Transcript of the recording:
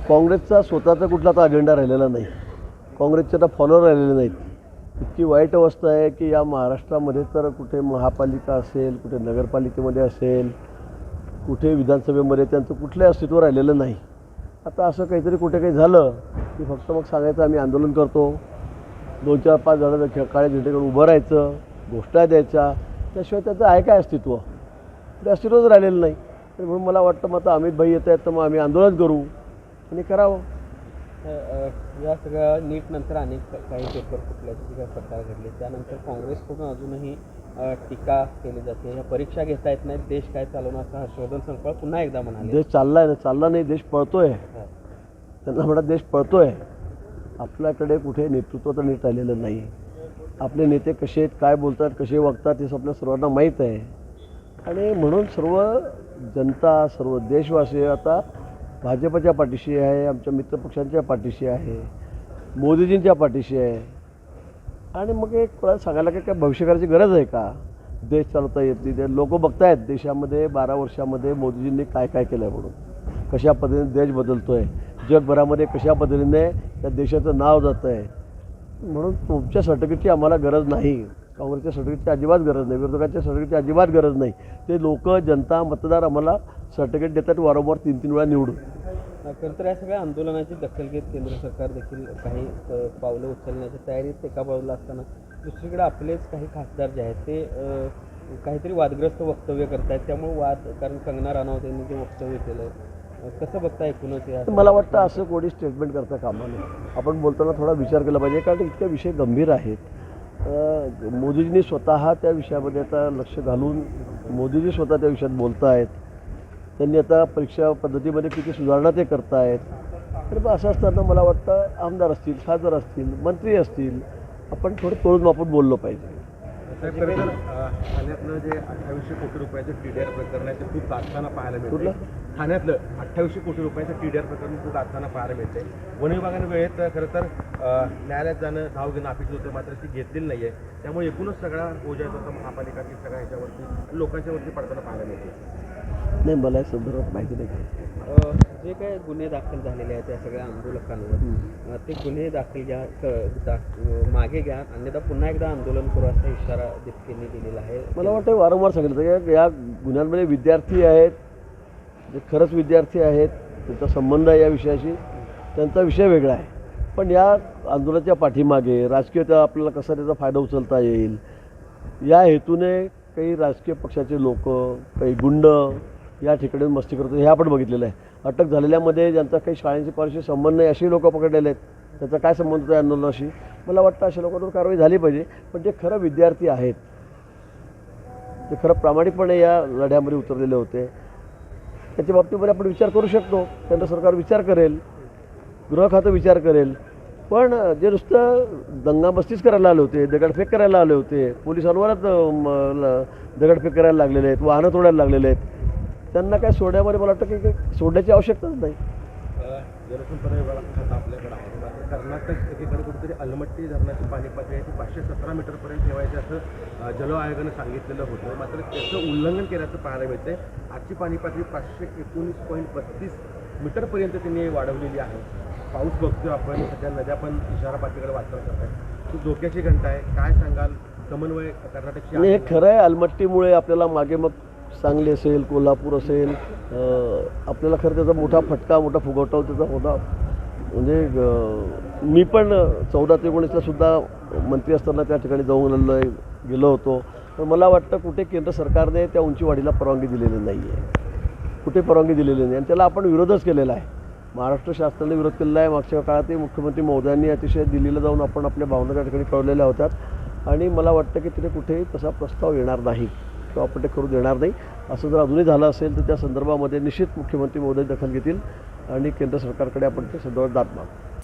काँग्रेसचा स्वतःचा कुठला तर अजेंडा राहिलेला नाही. काँग्रेसचे तर फॉलोअर राहिलेले नाहीत. इतकी वाईट अवस्था आहे की या महाराष्ट्रामध्ये तर कुठे महापालिका असेल, कुठे नगरपालिकेमध्ये असेल, कुठे विधानसभेमध्ये त्यांचं कुठलंही अस्तित्व राहिलेलं नाही. आता असं काहीतरी कुठे काही झालं की फक्त मग सांगायचं आम्ही आंदोलन करतो, 2-4-5 जणांना काळे झेंडे करून उभं राहायचं, घोषणा द्यायच्या, त्याशिवाय त्याचं आहे काय अस्तित्व? ते अस्तित्वच राहिलेलं नाही. तर म्हणून मला वाटतं मग आता अमित भाई येत आहेत तर मग आम्ही आंदोलन करू आणि करावं. या सगळ्या नीट नंतर अनेक काही पेपर फुटल्याचे काही प्रकार घडले, त्यानंतर काँग्रेसकडून अजूनही टीका केली जाते. ह्या परीक्षा घेता येत नाहीत, देश काय चालवणार असं हर्षवर्धन संकळ पुन्हा एकदा म्हणाले. देश चालला नाही, देश पळतोय. त्यांना म्हणा देश पळतोय. आपल्याकडे कुठे नेतृत्व तर नीट राहिलेलं नाही. आपले नेते कसे आहेत, काय बोलतात, कसे वागतात हे आपल्या सर्वांना माहीत आहे. आणि म्हणून सर्व जनता, सर्व देशवासी आता भाजपच्या पाठीशी आहे, आमच्या मित्रपक्षांच्या पाठीशी आहे, मोदीजींच्या पाठीशी आहे. आणि मग एक कोणाला सांगायला काय भविष्यकाळाची गरज आहे का? देश चालवता येत नाही. ते लोक बघतायत देशामध्ये 12 वर्षामध्ये मोदीजींनी काय काय केलं आहे म्हणून, कशा पद्धतीने देश बदलतो आहे, जगभरामध्ये कशा पद्धतीने त्या देशाचं नाव जातं आहे. म्हणून तुमच्या सर्टिफिकेटची आम्हाला गरज नाही, काँग्रेसच्या सर्टिफिकेटची अजिबात गरज नाही, विरोधकांच्या सर्टिफिकेटची अजिबात गरज नाही. ते लोक, जनता, मतदार आम्हाला सर्टिफिकेट देतात वारंवार 3-3 वेळा निवडून. खरं तर या सगळ्या आंदोलनाची दखल घेत केंद्र सरकार देखील काही पावलं उचलण्याच्या तयारीत एका बाजूला असताना दुसरीकडे आपलेच काही खासदार जे आहेत ते काहीतरी वादग्रस्त वक्तव्य करत आहेत. त्यामुळे कारण कंगना राणावत यांनी जे वक्तव्य केलं आहे, कसं बघता एकूणच या? मला वाटतं असं कोणी स्टेटमेंट करता कामा नये. आपण बोलताना थोडा विचार केला पाहिजे, कारण इतके विषय गंभीर आहेत. मोदीजींनी स्वतः त्या विषयामध्ये आता लक्ष घालून मोदीजी स्वतः त्या विषयात बोलत आहेत. त्यांनी आता परीक्षा पद्धतीमध्ये किती सुधारणा ते करत आहेत. तर मग असं असताना मला वाटतं आमदार असतील, खासदार असतील, मंत्री असतील, आपण थोडं तोडून मापून बोललो पाहिजे. ठाण्यातलं जे 2800 कोटी रुपयाचं TDR प्रकरण आहे ते खूप गाजताना पाहायला मिळतं. ठाण्यातलं 2800 कोटी रुपयाचं TDR प्रकरण खूप गाजताना पाहायला मिळते. वन विभागाने वेळेत खरं तर न्यायालयात जाणं, धाव घेणं अपेक्षित होतं, मात्र ती घेतलेली नाही आहे. त्यामुळे एकूणच सगळा बोजा होता महापालिकाची सगळ्या ह्याच्यावरती लोकांच्यावरती पडताना पाहायला मिळते. नाही, मला या संदर्भात माहिती नाही. जे काही गुन्हे दाखल झालेले आहेत त्या सगळ्या आंदोलकांवर, ते गुन्हे मागे घ्या, अन्यथा पुन्हा एकदा आंदोलन करू असा इशारा दिपकेंनी दिलेला आहे. मला वाटतं वारंवार सांगितलं की या गुन्ह्यांमध्ये विद्यार्थी आहेत, जे खरंच विद्यार्थी आहेत, त्यांचा संबंध आहे या विषयाशी, त्यांचा विषय वेगळा आहे. पण या आंदोलनाच्या पाठीमागे राजकीय आपल्याला कसा त्याचा फायदा उचलता येईल या हेतूने काही राजकीय पक्षाचे लोक, काही गुंड या ठिकाणी मस्ती करतो हे आपण बघितलेलं आहे. अटक झालेल्यामध्ये ज्यांचा काही शाळांशी पारशी संबंध नाही अशी लोक पकडलेले आहेत. त्याचा काय संबंध होतो या आंदोलनाशी? मला वाटतं अशा लोकांवर कारवाई झाली पाहिजे. पण जे खरं विद्यार्थी आहेत, ते खरं प्रामाणिकपणे या लढ्यामध्ये उतरलेले होते, त्याच्या बाबतीमध्ये आपण विचार करू शकतो. केंद्र सरकार विचार करेल, गृह खातं विचार करेल. पण जे नुसतं दंगामस्तीच करायला आले होते, दगडफेक करायला आले होते, पोलिसांवरच दगडफेक करायला लागलेले आहेत, वाहनं तोडायला लागलेले आहेत, त्यांना काय सोडण्यामध्ये मला वाटतं की सोडण्याची आवश्यकताच नाही. जलसंपदा विभागात आपल्याकडे आहे, मात्र कर्नाटक एकीकडे कुठेतरी अलमट्टी धरणाची पाणी पातळी 517 मीटरपर्यंत ठेवायची असं जल आयोगानं सांगितलेलं होतं. मात्र त्याचं उल्लंघन केल्याचं पाहायला मिळते. आजची पाणी पातळी 519.32 मीटरपर्यंत त्यांनी वाढवलेली आहे. पाऊस बघतोय आपण, सध्या नद्या पण इशारा पातळीकडे वाटचाल करत आहेत. खूप धोक्याची घंटा आहे. काय सांगाल? समन्वय कर्नाटकची हे खरं आहे. अलमट्टीमुळे आपल्याला मागे मग सांगली असेल, कोल्हापूर असेल, आपल्याला खरं त्याचा मोठा फटका, मोठा फुगवटा त्याचा होता. म्हणजे मी पण 14 ते 19ला सुद्धा मंत्री असताना त्या ठिकाणी जाऊन गेलो होतो. तर मला वाटतं कुठे केंद्र सरकारने त्या उंचीवाढीला परवानगी दिलेली नाही आहे, कुठे परवानगी दिलेली नाही. आणि त्याला आपण विरोधच केलेला आहे. महाराष्ट्र शासनाने विरोध केलेला आहे. मागच्या काळातही मुख्यमंत्री महोदयांनी अतिशय दिल्लीला जाऊन आपण आपल्या भावना त्या ठिकाणी कळवलेल्या होत्या. आणि मला वाटतं की तिथे कुठेही तसा प्रस्ताव येणार नाही किंवा आपण ते करू देणार नाही. असं जर अजूनही झालं असेल तर त्या संदर्भामध्ये निश्चित मुख्यमंत्री महोदय दखल घेतील आणि केंद्र सरकारकडे आपण त्या संदर्भात दाद मागू.